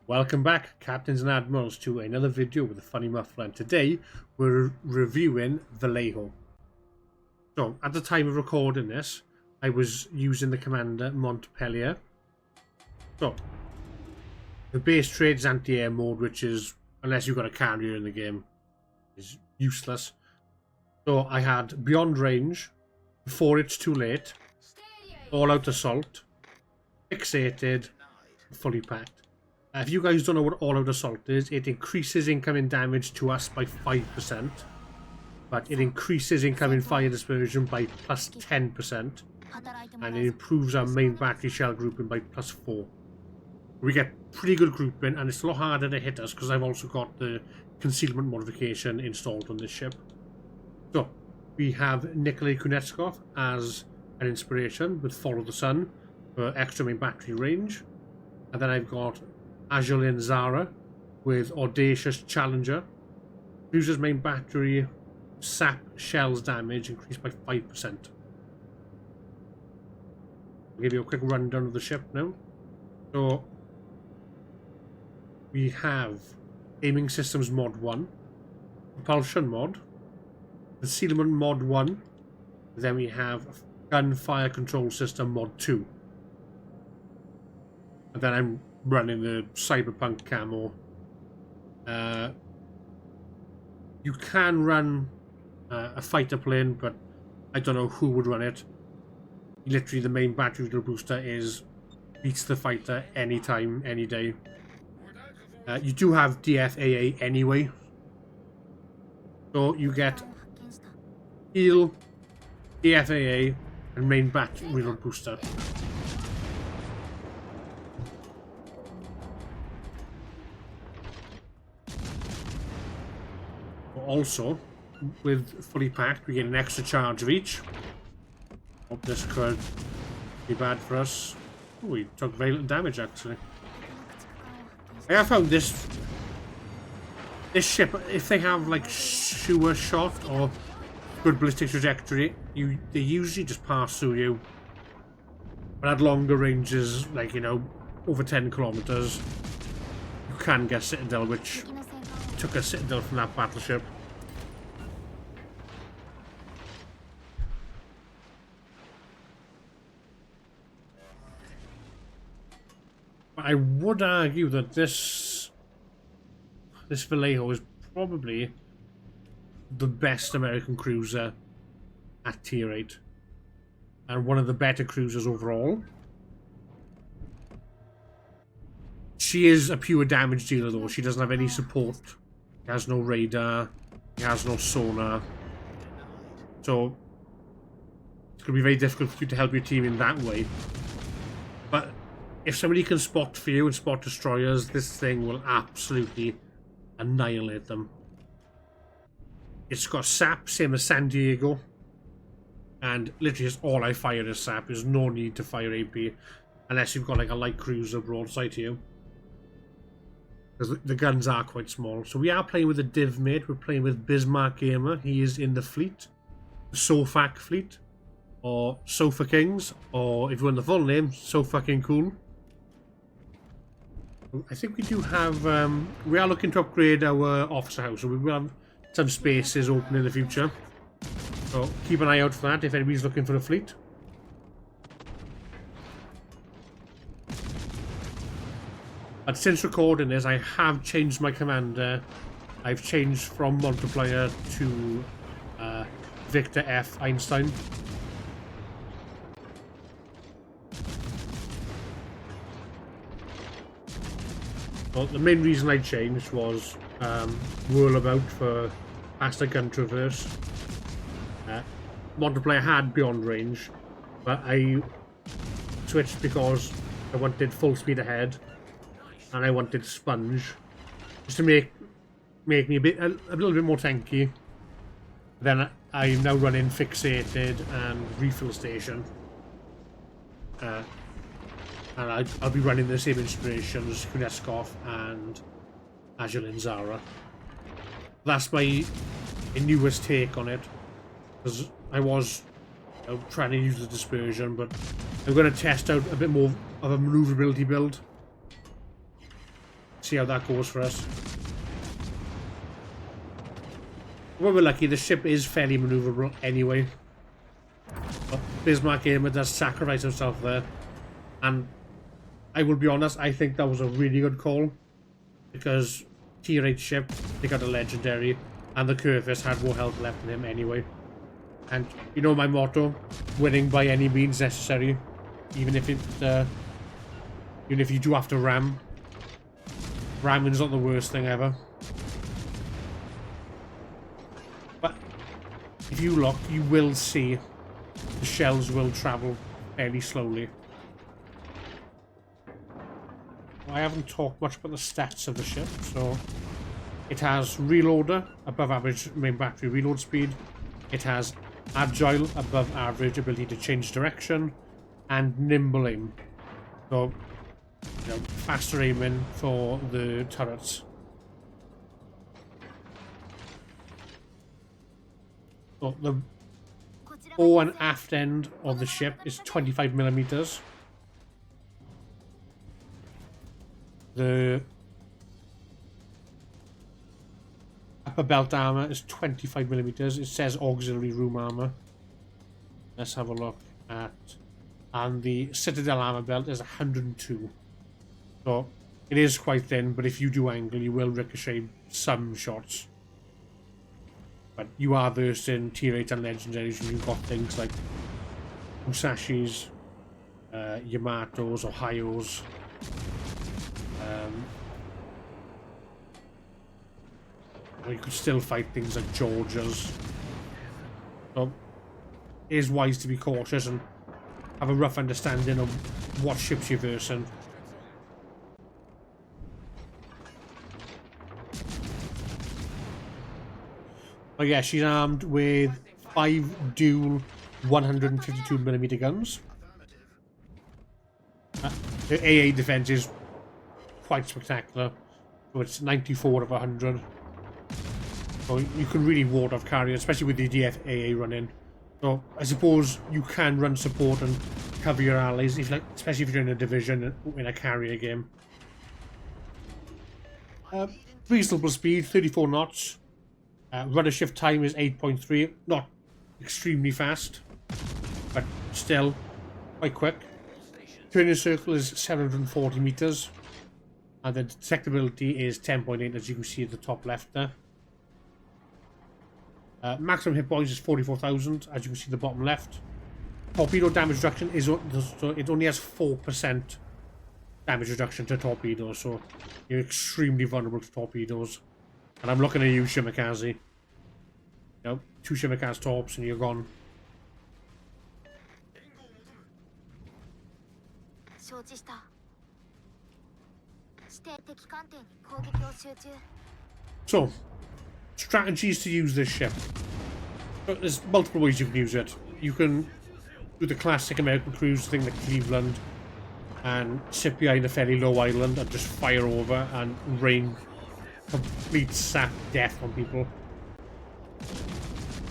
Welcome back, Captains and Admirals, to another video with a funny muffler. And today we're reviewing Vallejo. So, at the time of recording this, I was using the commander Montpellier. So, the base trade is anti-air mode, which is, unless you've got a carrier in the game, is useless. So, I had Beyond Range, Before It's Too Late, All Out Assault, Fixated, Fully Packed. If you guys don't know what All Out Assault is, it increases incoming damage to us by 5%, but it increases incoming fire dispersion by plus 10%, and it improves our main battery shell grouping by plus 4. We get pretty good grouping, and it's a lot harder to hit us because I've also got the concealment modification installed on this ship. So, we have Nikolai Kunetskov as an inspiration with Follow the Sun for extra main battery range, and then I've got Azulin Zara with Audacious Challenger. Uses main battery sap shells damage increased by 5%. I'll give you a quick rundown of the ship now. So we have Aiming Systems Mod 1, Propulsion Mod, Concealment Mod 1, then we have Gunfire Control System Mod 2. And then I'm running the Cyberpunk camo. You can run a fighter plane, but I don't know who would run it. Literally, the main battery booster beats the fighter anytime, any day. You do have DFAA anyway, so you get heal, DFAA, and main battery reload booster. Also, with fully packed, we get an extra charge of each. Hope this could be bad for us. Ooh, we took very little damage, actually. I have found this ship, if they have like sure shot or good ballistic trajectory, they usually just pass through you. But at longer ranges, like, you know, over 10 kilometers, you can get Citadel, which took a Citadel from that battleship. I would argue that this Vallejo is probably the best American cruiser at tier 8 and one of the better cruisers overall. She is a pure damage dealer though. She doesn't have any support. She has no radar. She has no sonar. So it's going to be very difficult for you to help your team in that way. But if somebody can spot for you and spot destroyers, this thing will absolutely annihilate them. It's got sap, same as San Diego. And literally just all I fire is sap. There's no need to fire AP unless you've got like a light cruiser broadside to you. Because the guns are quite small. So we are playing with a div mate. We're playing with Bismarck Gamer. He is in the fleet. The SoFac fleet. Or Sofa Kings. Or if you want the full name, So Fucking Cool. I think we do have, we are looking to upgrade our officer house, so we will have some spaces open in the future. So keep an eye out for that if anybody's looking for a fleet. But since recording this, I have changed my commander. I've changed from Multiplier to Victor F. Einstein. Well, the main reason I changed was Whirlabout for faster gun traverse. Multiplier had Beyond Range, but I switched because I wanted full speed ahead, and I wanted Sponge, just to make me a little bit more tanky. Then I'm now running Fixated and Refill Station. And I'll be running the same inspirations, Kunetskov and Azulin Zara. That's my newest take on it, because I was trying to use the dispersion, but I'm going to test out a bit more of a maneuverability build. see how that goes for us. When we're lucky, the ship is fairly maneuverable anyway. But Bismarck Gamer does sacrifice himself there. And I will be honest, I think that was a really good call. Because tier 8 ship, they got a legendary, and the Curvis had more health left in him anyway. And you know my motto, winning by any means necessary. Even if you do have to ram. Ramming's not the worst thing ever. But if you look, you will see the shells will travel fairly slowly. I haven't talked much about the stats of the ship, so it has reloader, above average main battery reload speed. It has agile, above average ability to change direction, and nimble aim. So, you know, faster aiming for the turrets. So the fore and aft end of the ship is 25mm. The upper belt armor is 25mm. It says auxiliary room armor. Let's have a look at... And the citadel armor belt is 102. So it is quite thin, but if you do angle, you will ricochet some shots. But you are versed in tier 8 and legendaries, and you've got things like Musashis, Yamatos, Ohios. Or you could still fight things like Georgias. So it is wise to be cautious and have a rough understanding of what ships you're versing. But yeah, she's armed with 5 dual 152mm guns. The AA defense is quite spectacular. So it's 94 of 100. So you can really ward off carriers, especially with the DFAA running. So I suppose you can run support and cover your allies, if especially if you're in a division in a carrier game. Reasonable speed, 34 knots. Rudder shift time is 8.3. Not extremely fast, but still quite quick. Turning circle is 740 meters. And the detectability is 10.8, as you can see at the top left there. Maximum hit points is 44,000, as you can see at the bottom left. Torpedo damage reduction is so it only has 4% damage reduction to torpedoes, so you're extremely vulnerable to torpedoes. And I'm looking at you, Shimakaze. You know, 2 Shimakaze torps and you're gone. So, strategies to use this ship. There's multiple ways you can use it. You can do the classic American cruise thing like Cleveland and sit behind a fairly low island and just fire over and rain complete sap death on people.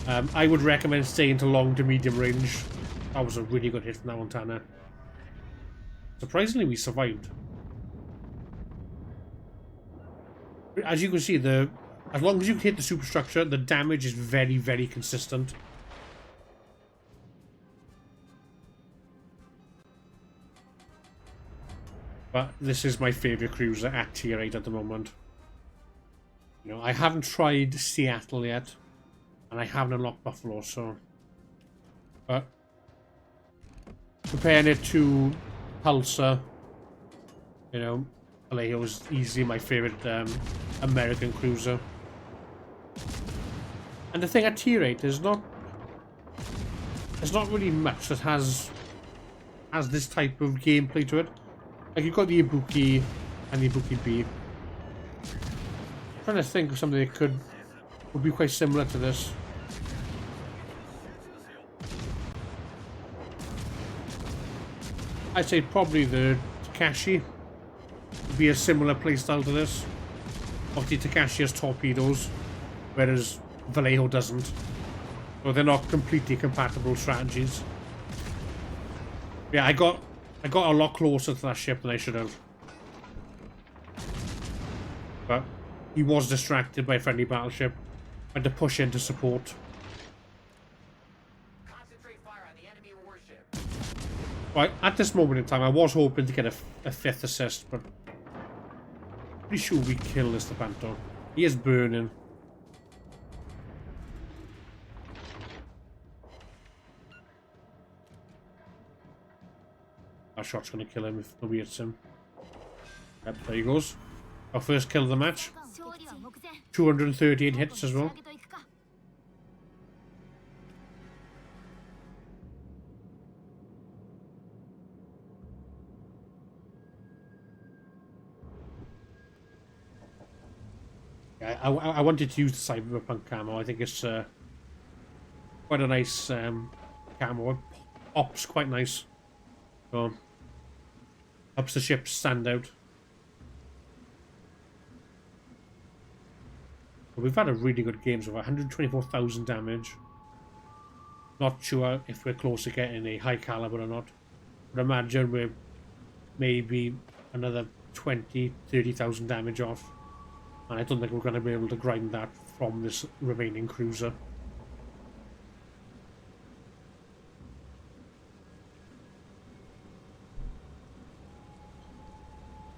I would recommend staying to long to medium range. That was a really good hit from that Montana. Surprisingly, we survived. As you can see, as long as you hit the superstructure, the damage is very, very consistent. But this is my favourite cruiser at tier 8 at the moment. You know, I haven't tried Seattle yet, and I haven't unlocked Buffalo, so... But comparing it to Tulsa, you know, Vallejo is easily my favourite American cruiser. And the thing at tier 8 is there's not really much that has this type of gameplay to it. Like, you've got the Ibuki and the Ibuki B. I'm trying to think of something that would be quite similar to this. I'd say probably the Takashi would be a similar playstyle to this. Obviously Takashi has torpedoes, whereas Vallejo doesn't. So they're not completely compatible strategies. Yeah, I got a lot closer to that ship than I should have. But he was distracted by a friendly battleship. Had to push in to support. Concentrate fire on the enemy warship. Right, at this moment in time, I was hoping to get a 5th assist, but pretty sure we kill this Lepanto. He is burning. That shot's going to kill him if nobody hits him. Yep, there he goes. Our first kill of the match. 238 hits as well. Yeah, I wanted to use the Cyberpunk camo. I think it's quite a nice camo. It pops quite nice. So, helps the ship stand out. But we've had a really good game so far. 124,000 damage. Not sure if we're close to getting a high caliber or not. But imagine we're maybe another 20, 30,000 damage off. And I don't think we're going to be able to grind that from this remaining cruiser.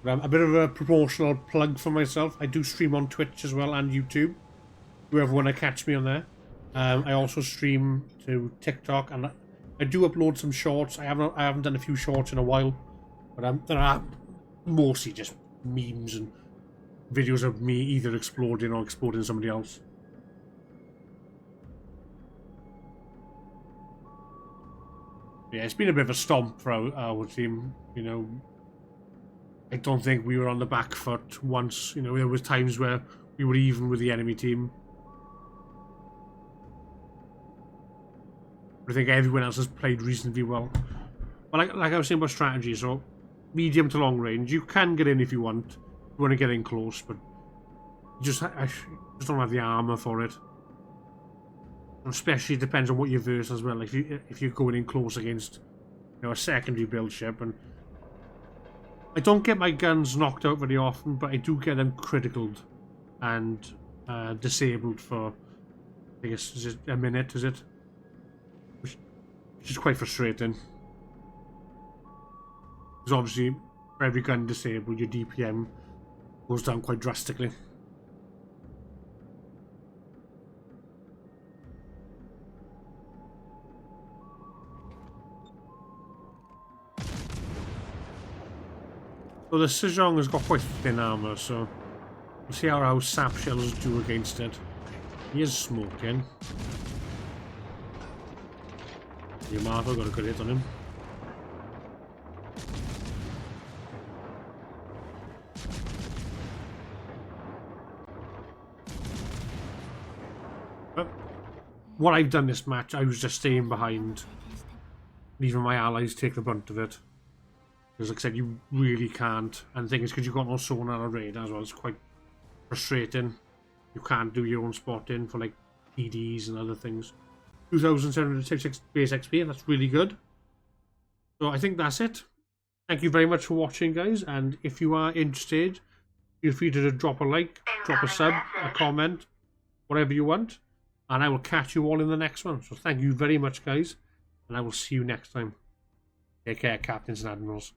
A bit of a promotional plug for myself. I do stream on Twitch as well and YouTube. Whoever want to catch me on there. I also stream to TikTok and I do upload some shorts. I haven't done a few shorts in a while, but there are mostly just memes and videos of me either exploding or exploding somebody else. Yeah, it's been a bit of a stomp for our team, you know. I don't think we were on the back foot once. You know, there was times where we were even with the enemy team. But I think everyone else has played reasonably well. But like I was saying about strategy, so medium to long range, you can get in if you want. You want to get in close, but you just don't have the armor for it. And especially it depends on what you verse as well. If you're going in close against, you know, a secondary build ship, and I don't get my guns knocked out very often, but I do get them criticaled and disabled for, I guess, is it a minute? Is it? Which is quite frustrating. Because obviously, for every gun disabled, your DPM goes down quite drastically. So the Sejong has got quite thin armour, so we'll see how our sap shells do against it. He is smoking. Yamato got a good hit on him. But what I've done this match, I was just staying behind, leaving my allies take the brunt of it. Because like I said, you really can't. And the thing is, because you've got no sonar or radar as well, it's quite frustrating. You can't do your own spotting for like PDs and other things. 2,766 base XP, that's really good. So I think that's it. Thank you very much for watching, guys. And if you are interested, feel free to drop a like, drop a sub, a comment, whatever you want. And I will catch you all in the next one. So thank you very much, guys. And I will see you next time. Take care, Captains and Admirals.